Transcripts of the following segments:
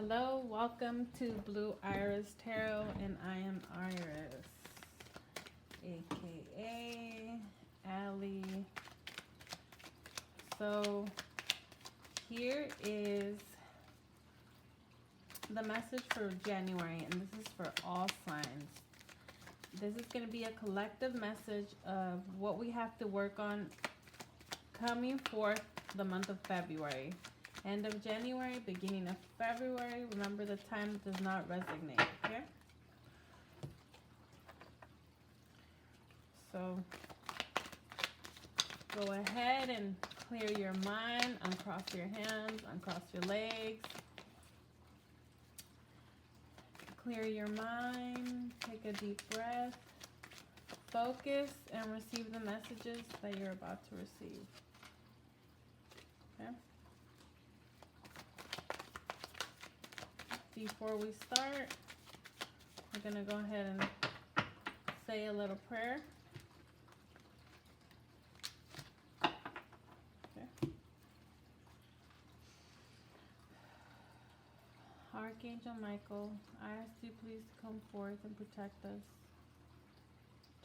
Hello, welcome to Blue Iris Tarot, and I am Iris, aka Allie. So, here is the message for January, and this is for all signs. This is going to be a collective message of what we have to work on coming forth the month of February. End of January, beginning of February. Remember, the time does not resonate, okay? So, go ahead and clear your mind, uncross your hands, uncross your legs. Clear your mind, take a deep breath, focus, and receive the messages that you're about to receive, okay? Before we start, we're going to go ahead and say a little prayer. Okay. Archangel Michael, I ask you please to come forth and protect us,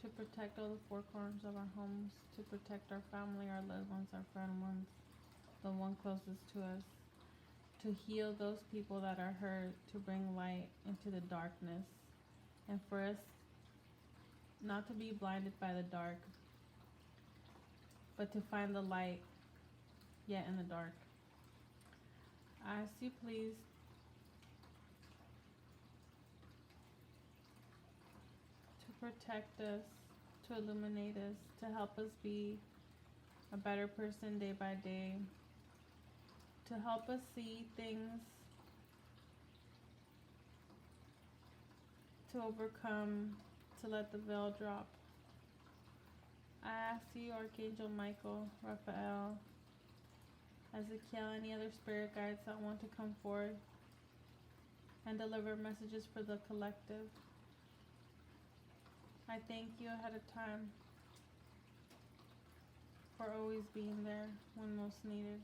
to protect all the four corners of our homes, to protect our family, our loved ones, our friend ones, the one closest to us, to heal those people that are hurt, to bring light into the darkness, and for us not to be blinded by the dark, but to find the light yet in the dark. I ask you please to protect us, to illuminate us, to help us be a better person day by day, to help us see things, to overcome, to let the veil drop. I ask you, Archangel Michael, Raphael, Ezekiel, any other spirit guides that want to come forth and deliver messages for the collective. I thank you ahead of time for always being there when most needed.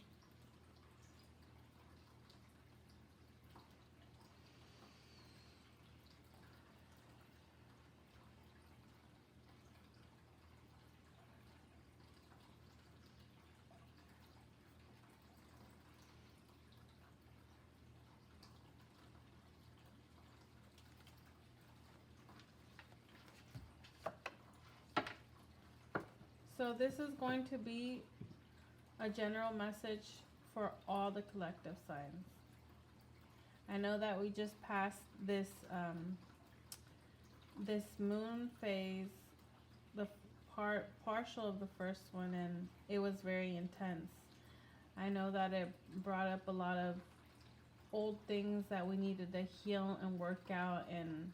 So this is going to be a general message for all the collective signs. I know that we just passed this this moon phase, the partial of the first one, and it was very intense. I know that it brought up a lot of old things that we needed to heal and work out, and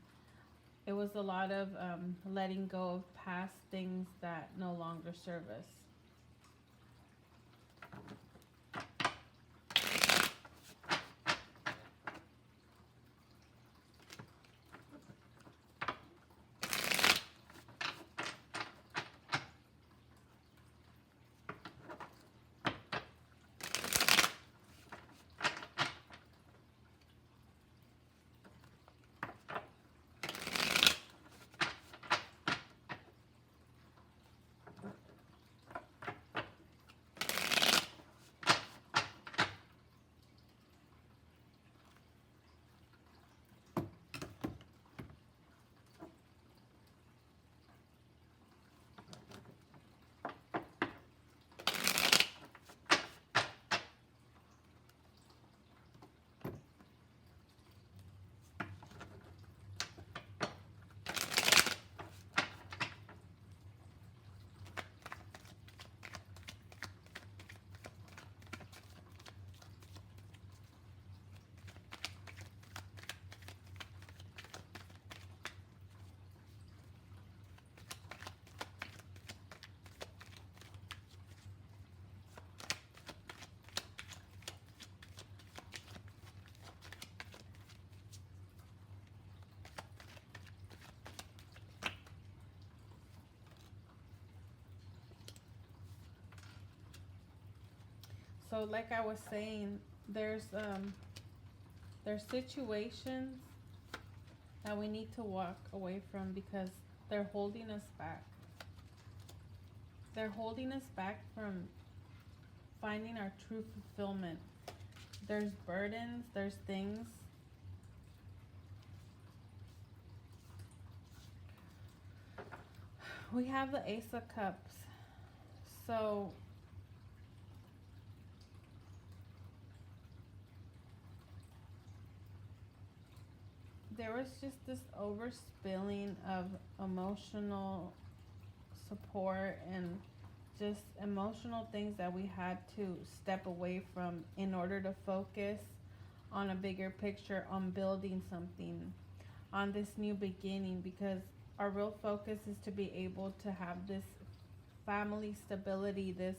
it was a lot of letting go of past things that no longer serve us. So like I was saying, there's There's situations that we need to walk away from because they're holding us back. They're holding us back from finding our true fulfillment. There's burdens, there's things. We have the Ace of Cups. So there was just this overspilling of emotional support and just emotional things that we had to step away from in order to focus on a bigger picture, on building something, on this new beginning, because our real focus is to be able to have this family stability, this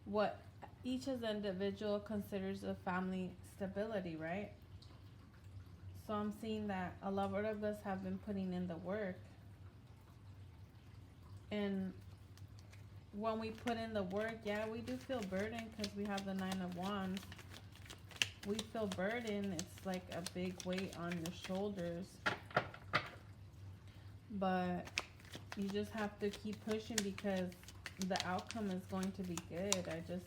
what each as an individual considers a family stability, right? So I'm seeing that a lot of us have been putting in the work. And when we put in the work, yeah, we do feel burdened because we have the Nine of Wands. We feel burdened. It's like a big weight on your shoulders. But you just have to keep pushing because the outcome is going to be good.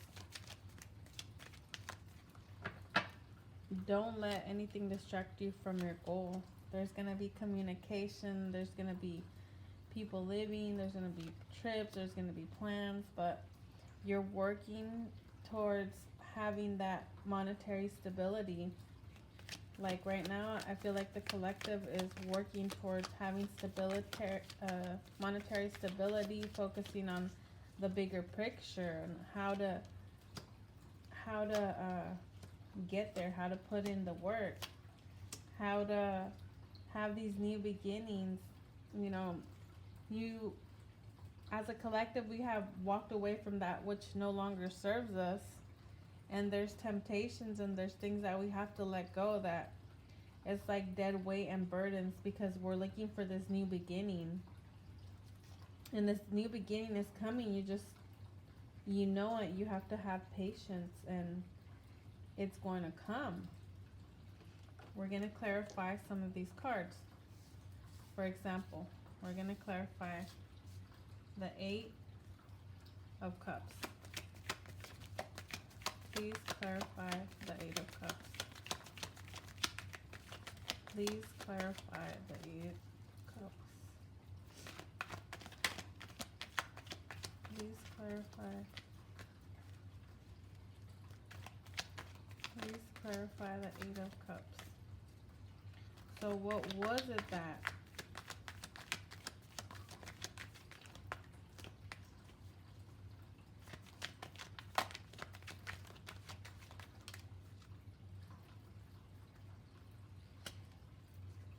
Don't let anything distract you from your goal. There's going to be communication. There's going to be people living. There's going to be trips. There's going to be plans. But you're working towards having that monetary stability. Like right now, I feel like the collective is working towards having monetary stability, focusing on the bigger picture and how to get there, how to put in the work, how to have these new beginnings. You know, you as a collective, we have walked away from that which no longer serves us, and there's temptations and there's things that we have to let go, that it's like dead weight and burdens because we're looking for this new beginning. And this new beginning is coming. You know it. You have to have patience and it's going to come. We're going to clarify some of these cards. For example, we're going to clarify the Eight of Cups. Please clarify the Eight of Cups. Please clarify the Eight of Cups. Please clarify. Please clarify the Eight of Cups. So what was it that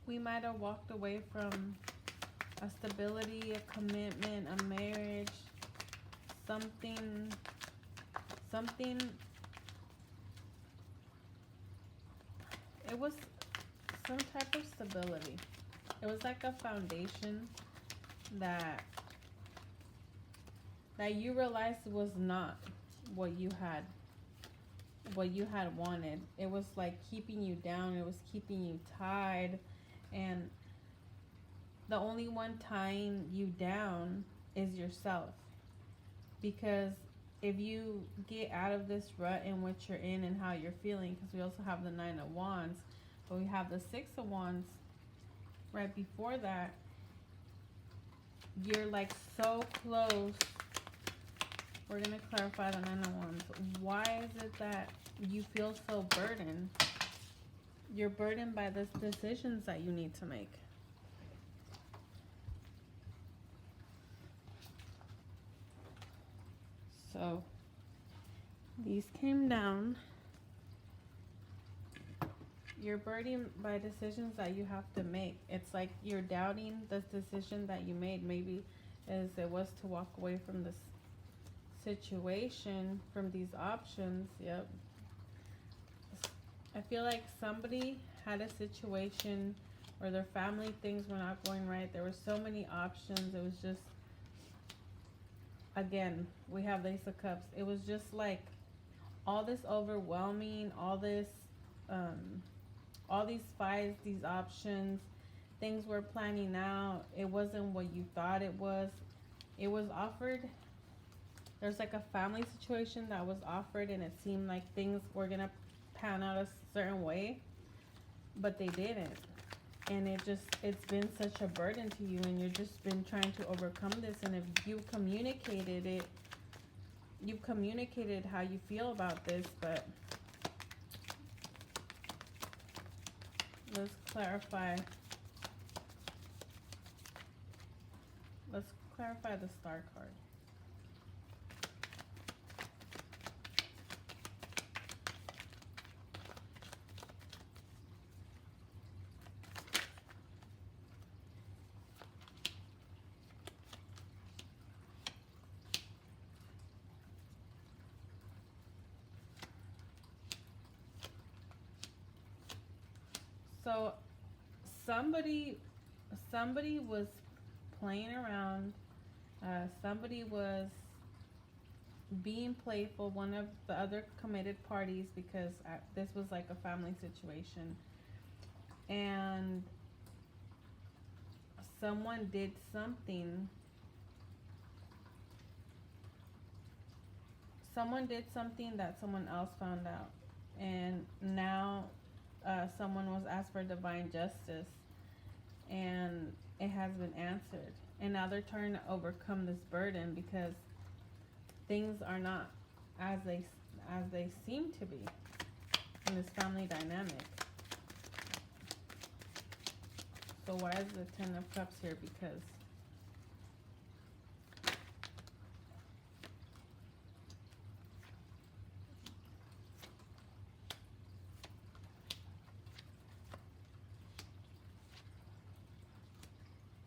we might have walked away from? A stability, a commitment, a marriage, something, it was some type of stability. It was like a foundation that you realized was not what you had wanted. It was like keeping you down. It was keeping you tied, and the only one tying you down is yourself. Because if you get out of this rut in which you're in and how you're feeling, because we also have the Nine of Wands, but we have the Six of Wands right before that, you're like so close. We're going to clarify the Nine of Wands. Why is it that you feel so burdened? You're burdened by the decisions that you need to make. So these came down. You're burdened by decisions that you have to make. It's like you're doubting this decision that you made. Maybe as it was to walk away from this situation, from these options. Yep. I feel like somebody had a situation where their family things were not going right. There were so many options. It was just, again, we have the Ace of Cups. It was just like all this overwhelming, all this all these fights, these options, things we're planning out, it wasn't what you thought it was. It was offered. There's like a family situation that was offered, and it seemed like things were gonna pan out a certain way, but they didn't. And it's been such a burden to you, and you've just been trying to overcome this. And if you've communicated how you feel about this, but let's clarify. Let's clarify the Star card. So somebody was playing around. Somebody was being playful, one of the other committed parties, because this was like a family situation. And someone did something. Someone did something that someone else found out. And now someone was asked for divine justice, and it has been answered. And now they're trying to overcome this burden because things are not as they seem to be in this family dynamic. So why is the Ten of Cups here? Because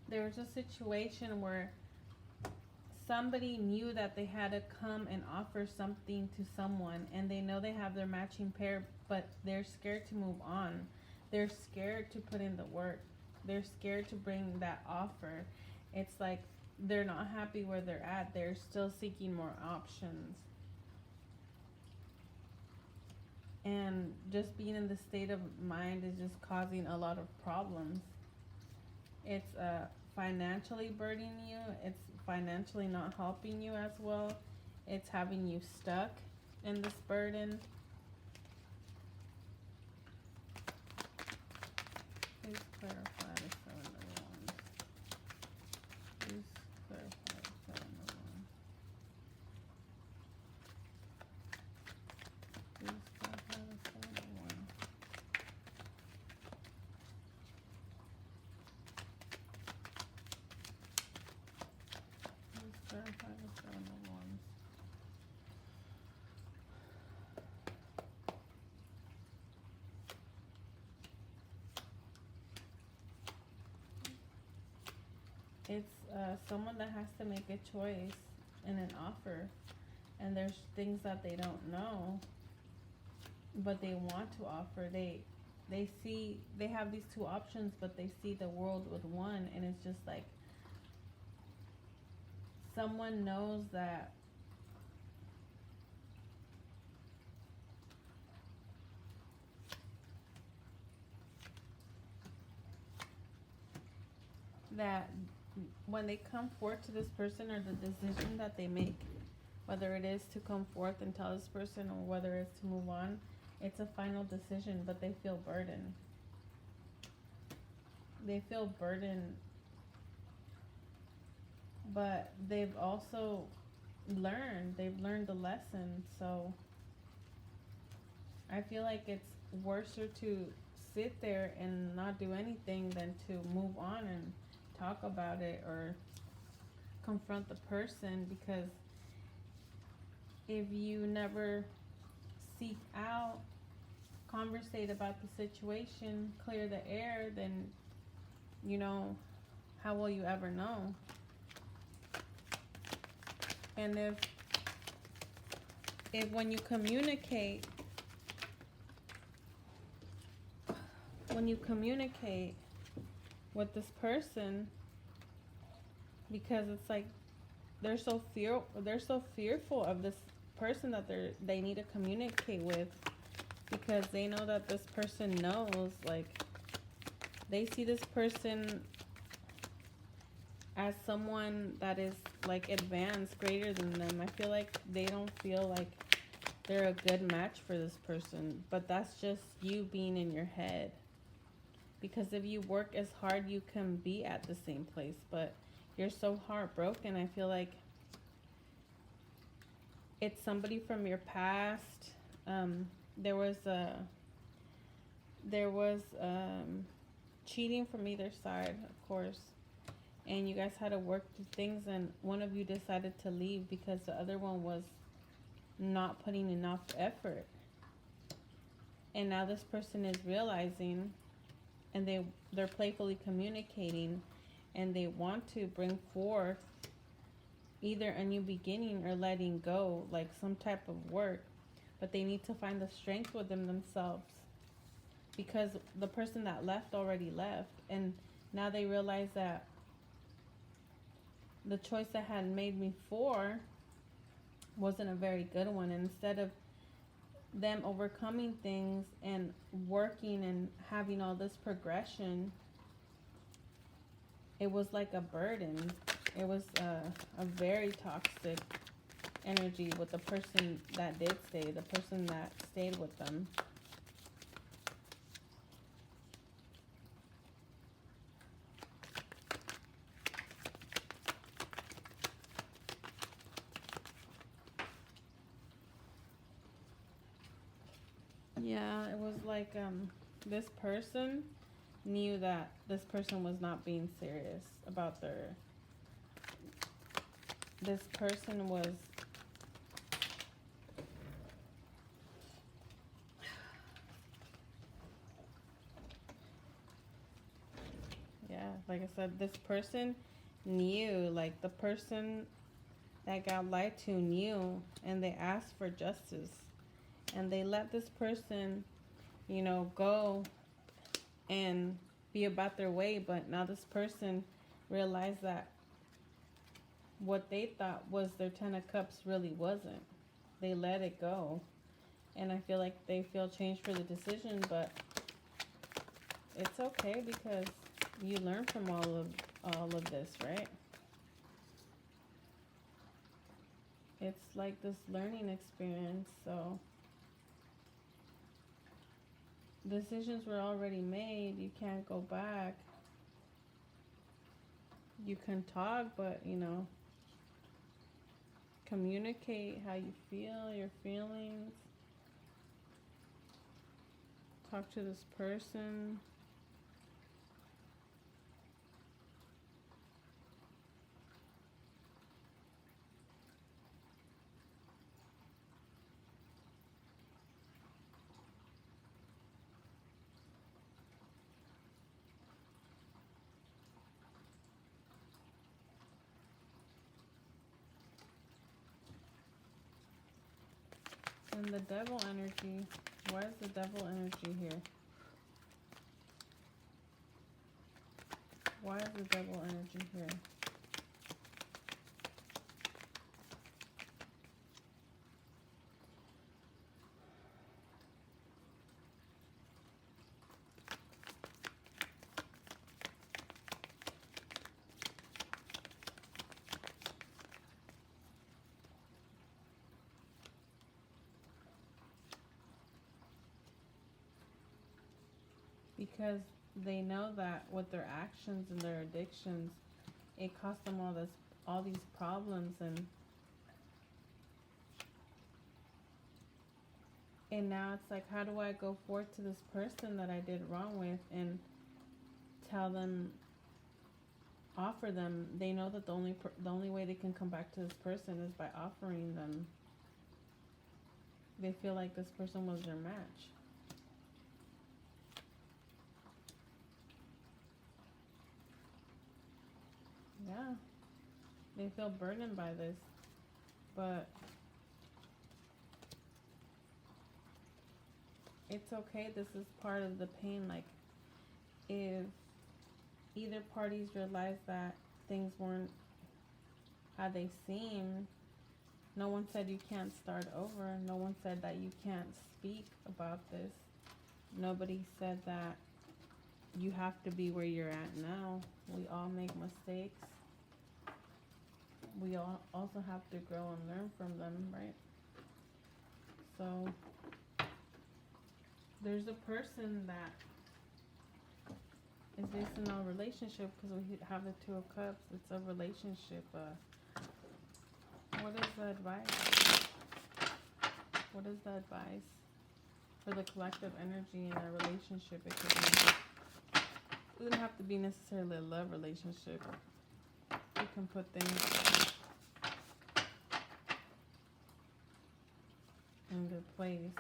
there was a situation where somebody knew that they had to come and offer something to someone, and they know they have their matching pair, but they're scared to move on. They're scared to put in the work. They're scared to bring that offer. It's like they're not happy where they're at. They're still seeking more options. And just being in the state of mind is just causing a lot of problems. It's financially burdening you. It's financially not helping you as well. It's having you stuck in this burden. Please clarify the Seven of Wands. Please clarify the Seven of Wands. Please clarify the Seven of Wands. Please clarify the Seven of Wands. It's someone that has to make a choice in an offer, and there's things that they don't know, but they want to offer. They see they have these two options, but they see the world with one, and it's just like someone knows that when they come forth to this person, or the decision that they make, whether it is to come forth and tell this person or whether it's to move on, it's a final decision, but they feel burdened. They feel burdened, but they've also they've learned the lesson. So I feel like it's worse to sit there and not do anything than to move on and talk about it or confront the person, because if you never seek out, conversate about the situation, clear the air, then how will you ever know? And if when you communicate with this person, because it's like they're so fearful of this person that they need to communicate with, because they know that this person knows, like, they see this person as someone that is like advanced, greater than them. I feel like they don't feel like they're a good match for this person, but that's just you being in your head. Because if you work as hard, you can be at the same place, but you're so heartbroken. I feel like it's somebody from your past. There was cheating from either side, of course, and you guys had to work through things, and one of you decided to leave because the other one was not putting enough effort. And now this person is realizing, and they're playfully communicating, and they want to bring forth either a new beginning or letting go, like some type of work, but they need to find the strength within themselves, because the person that left already left, and now they realize that the choice I had made before wasn't a very good one. And instead of them overcoming things and working and having all this progression, it was like a burden. It was a very toxic energy with the person that did stay, the person that stayed with them. Yeah, it was like this person knew that this person was not being serious about their. This person was. Yeah, like I said, this person knew, like the person that got lied to knew, and they asked for justice. And they let this person, go and be about their way. But now this person realized that what they thought was their 10 of cups really wasn't. They let it go. And I feel like they feel changed for the decision, but it's okay because you learn from all of this, right? It's like this learning experience, so decisions were already made. You can't go back. You can talk, but communicate how you feel, your feelings. Talk to this person. And the devil energy. Why is the devil energy here? Why is the devil energy here? Because they know that with their actions and their addictions, it cost them all these problems, and now it's like, how do I go forth to this person that I did wrong with and tell them, offer them? They know that the only way they can come back to this person is by offering them. They feel like this person was their match. Yeah, they feel burdened by this, but it's okay. This is part of the pain. Like, if either parties realize that things weren't how they seemed, No one said you can't start over. No one said that you can't speak about this. Nobody said that you have to be where you're at now. We all make mistakes. We all also have to grow and learn from them, right? So there's a person that is based in a relationship, because we have the Two of Cups. It's a relationship. What is the advice? What is the advice for the collective energy in a relationship? It doesn't have to be necessarily a love relationship. You can put things in good place.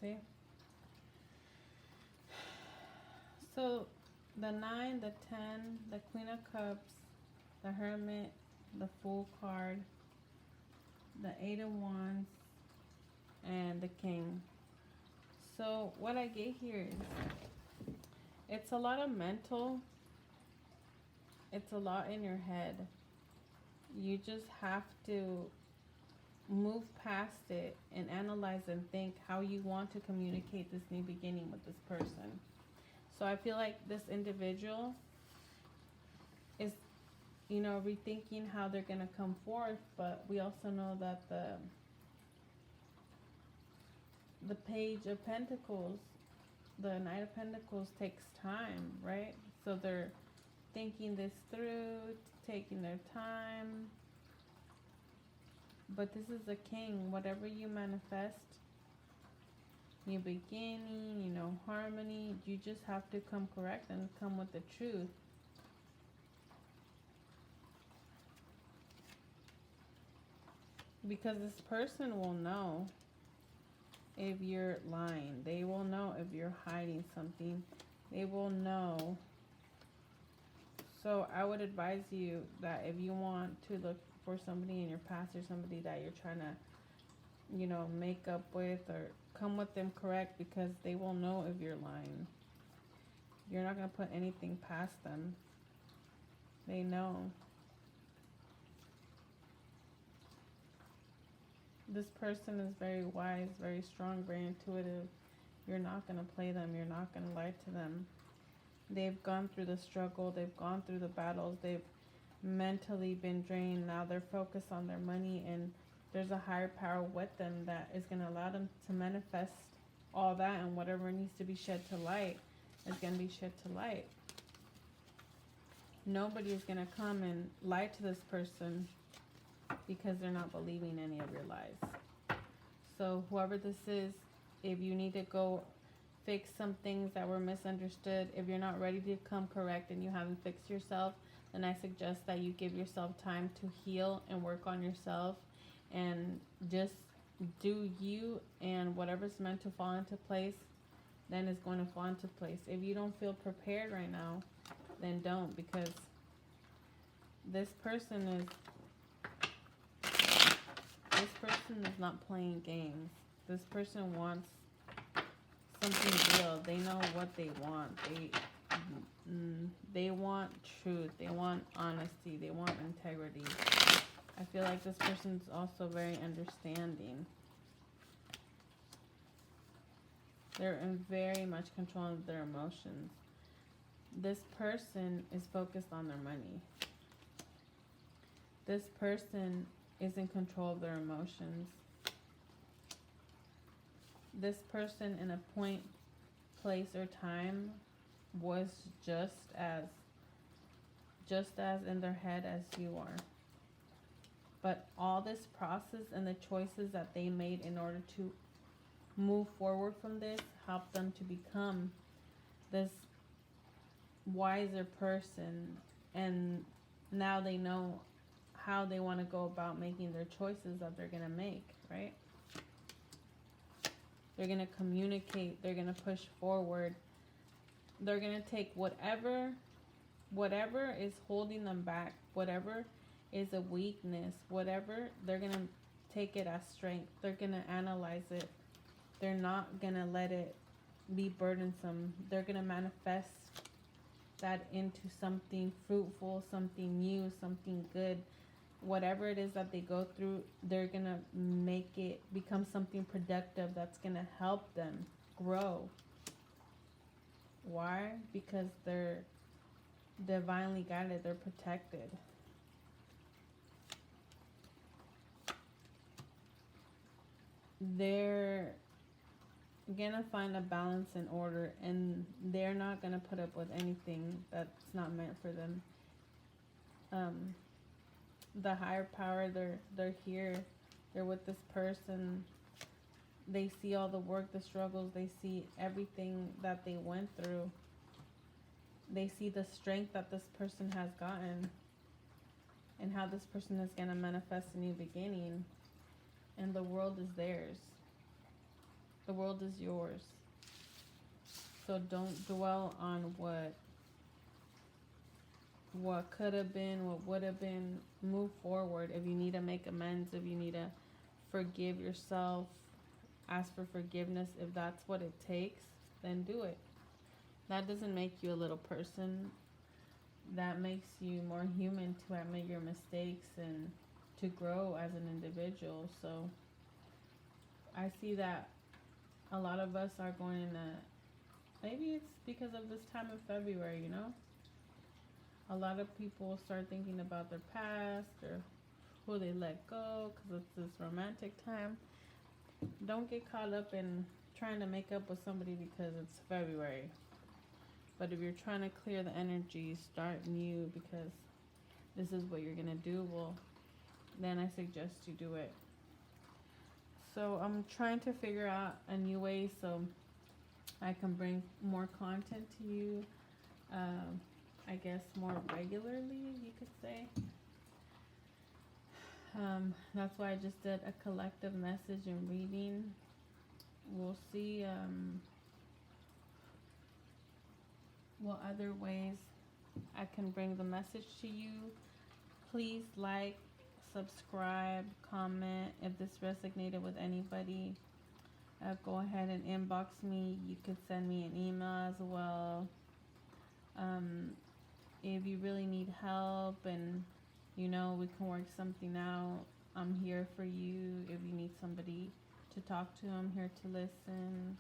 See? So the 9, the 10, the Queen of Cups, the Hermit, the Fool card, the 8 of Wands, and the King. So what I get here is it's a lot of mental. It's a lot in your head. You just have to move past it and analyze and think how you want to communicate this new beginning with this person. So I feel like this individual is, you know, rethinking how they're going to come forth, but we also know that the Page of Pentacles, the Knight of Pentacles takes time, right? So they're thinking this through, taking their time. But this is a King. Whatever you manifest, new beginning, you know, harmony, you just have to come correct and come with the truth. Because this person will know if you're lying. They will know if you're hiding something. They will know. So I would advise you that if you want to look for somebody in your past or somebody that you're trying to, you know, make up with or come with them correct, because they will know if you're lying. You're not going to put anything past them. They know. This person is very wise, very strong, very intuitive. You're not going to play them. You're not going to lie to them. They've gone through the struggle. They've gone through the battles. They've mentally been drained. Now they're focused on their money, and there's a higher power with them that is going to allow them to manifest all that, and whatever needs to be shed to light is going to be shed to light. Nobody is going to come and lie to this person because they're not believing any of your lies. So whoever this is, if you need to go fix some things that were misunderstood, if you're not ready to come correct and you haven't fixed yourself, then I suggest that you give yourself time to heal and work on yourself and just do you, and whatever's meant to fall into place, then it's going to fall into place. If you don't feel prepared right now, then don't, because this person is not playing games. This person wants something real. They know what they want. They want truth. They want honesty. They want integrity. I feel like this person's also very understanding. They're in very much control of their emotions. This person is focused on their money. This person is in control of their emotions. This person in a point, place, or time was just as in their head as you are. But all this process and the choices that they made in order to move forward from this helped them to become this wiser person. And now they know how they want to go about making their choices that they're going to make, right? They're going to communicate. They're going to push forward. They're going to take whatever is holding them back, whatever is a weakness, whatever, they're going to take it as strength. They're going to analyze it. They're not going to let it be burdensome. They're going to manifest that into something fruitful, something new, something good. Whatever it is that they go through, they're going to make it become something productive that's going to help them grow. Why? Because they're divinely guided. They're protected. They're gonna find a balance and order, and they're not gonna put up with anything that's not meant for them. The higher power, they're here. They're with this person. They see all the work, the struggles. They see everything that they went through. They see the strength that this person has gotten, and how this person is gonna manifest a new beginning. And the world is theirs. The world is yours. So don't dwell on what could have been, what would have been. Move forward. If you need to make amends, if you need to forgive yourself, ask for forgiveness. If that's what it takes, then do it. That doesn't make you a little person. That makes you more human to admit your mistakes and to grow as an individual. So I see that a lot of us are going in maybe it's because of this time of February, you know? A lot of people start thinking about their past or who they let go because it's this romantic time. Don't get caught up in trying to make up with somebody because it's February. But if you're trying to clear the energy, start new because this is what you're going to do, well, then I suggest you do it. So I'm trying to figure out a new way so I can bring more content to you, I guess more regularly, you could say. That's why I just did a collective message and reading. We'll see what other ways I can bring the message to you. Please like, subscribe, comment. If this resonated with anybody, go ahead and inbox me. You could send me an email as well. If you really need help and we can work something out, I'm here for you. If you need somebody to talk to, I'm here to listen.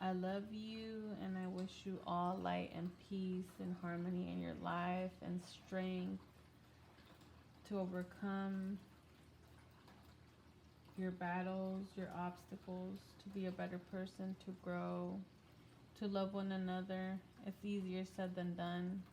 I love you, and I wish you all light and peace and harmony in your life and strength to overcome your battles, your obstacles, to be a better person, to grow, to love one another. It's easier said than done.